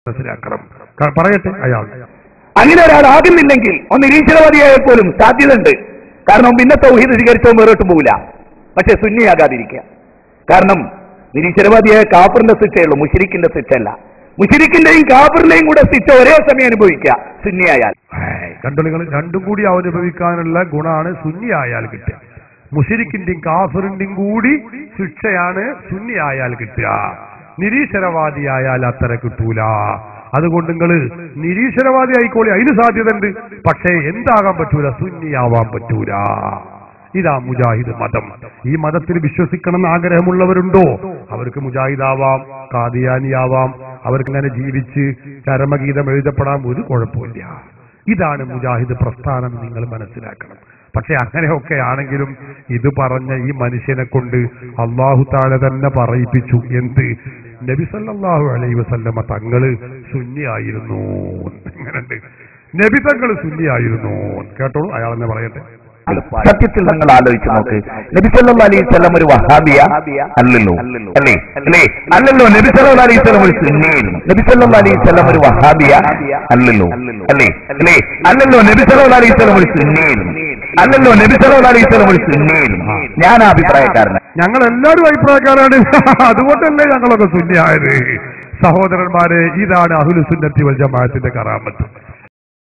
മനസ്സിലാക്കണം. പറയട്ടെ അയാൾ. അങ്ങനെ ഒരാൾ ആകുന്നില്ലെങ്കിൽ ഒന്ന് നിരീശ്വരവാദിയായാൽ പോലും സാധ്യതയുണ്ട്. കാരണം പിന്നെ തൗഹീദ് സ്വീകരിച്ചോ വേറിട്ട് പോകില്ല. പക്ഷെ സുന്നിയാകാതിരിക്കുക. കാരണം നിരീശ്വരവാദിയായ കാഫറിന്റെ ശിക്ഷയുള്ളൂ, മുശ്രിക്കിന്റെ ശിക്ഷയല്ല. മുശ്രിക്കിന്റെയും കാഫറിന്റെയും കൂടെ ശിക്ഷ ഒരേ സമയം അനുഭവിക്കുക സുന്നിയായാൽ. കണ്ടുകൾ രണ്ടും കൂടി അനുഭവിക്കാനുള്ള ഗുണമാണ് സുന്നിയായാൽ കിട്ടുക. മുശ്രിക്കിന്റെയും കാഫറിന്റെയും കൂടി ശിക്ഷയാണ് സുന്നിയായാൽ കിട്ടുക. നിരീശ്വരവാദിയായാൽ അത്ര കിട്ടൂല. അതുകൊണ്ട് നിങ്ങൾ നിരീശ്വരവാദി ആയിക്കോളി, അതിന് സാധ്യത ഉണ്ട്. പക്ഷേ എന്താകാൻ പറ്റൂല, സുന്നിയാവാൻ പറ്റൂല. ഇതാ മുജാഹിദ് മതം. ഈ മതത്തിൽ വിശ്വസിക്കണം എന്ന് ആഗ്രഹമുള്ളവരുണ്ടോ? അവർക്ക് മുജാഹിദാവാം, ഖാദിയാനിയാവാം. അവർക്ക് അങ്ങനെ ജീവിച്ച് ചരമഗീതം എഴുതപ്പെടാൻ ഒരു കുഴപ്പമില്ല. ഇതാണ് മുജാഹിദ് പ്രസ്ഥാനം, നിങ്ങൾ മനസ്സിലാക്കണം. പക്ഷെ അങ്ങനെയൊക്കെ ആണെങ്കിലും ഇത് പറഞ്ഞ ഈ മനുഷ്യനെ കൊണ്ട് അല്ലാഹു തആല തന്നെ പറയിപ്പിച്ചു. എന്ത്? നബി സല്ലല്ലാഹു അലൈഹി വസല്ലമ തങ്ങള് സുന്നിയായിരുന്നു. എങ്ങനെയുണ്ട്? നബി തങ്ങൾ സുന്നിയായിരുന്നു. കേട്ടോളൂ, അയാളെന്നെ പറയട്ടെ. സത്യത്തിൽ നിങ്ങൾ ആലോചിച്ച് നോക്ക്. നബി സല്ലല്ലാഹു അലൈഹി വസല്ലം ഒരു വഹാബിയ അല്ലല്ലോ, അല്ലേ? അല്ലല്ലോ. നബി സല്ലല്ലാഹു അലൈഹി വസല്ലം ഒരു സുന്നിയായിരുന്നു. നബി സല്ലല്ലാഹു അലൈഹി വസല്ലം ഒരു വഹാബിയ അല്ലല്ലോ, അല്ലേ? അല്ലല്ലോ. നബി സല്ലല്ലാഹു അലൈഹി വസല്ലം ഒരു സുന്നിയായിരുന്നു. അല്ലല്ലോ. നബി സല്ലല്ലാഹു അലൈഹി വസല്ലം ഒരു സുന്നിയായിരുന്നു. ഞാൻ അഭിപ്രായക്കാരനാണ്. ഞങ്ങൾ എല്ലാവരും അഭിപ്രായക്കാരാണ്. അതുകൊണ്ടല്ലേ ഞങ്ങളൊക്കെ സുന്നിയായത്. സഹോദരന്മാരെ, ഇതാണ് അഹ്ലുസുന്നത്തി വൽ ജമാഅത്തിന്റെ കറാമത്ത്.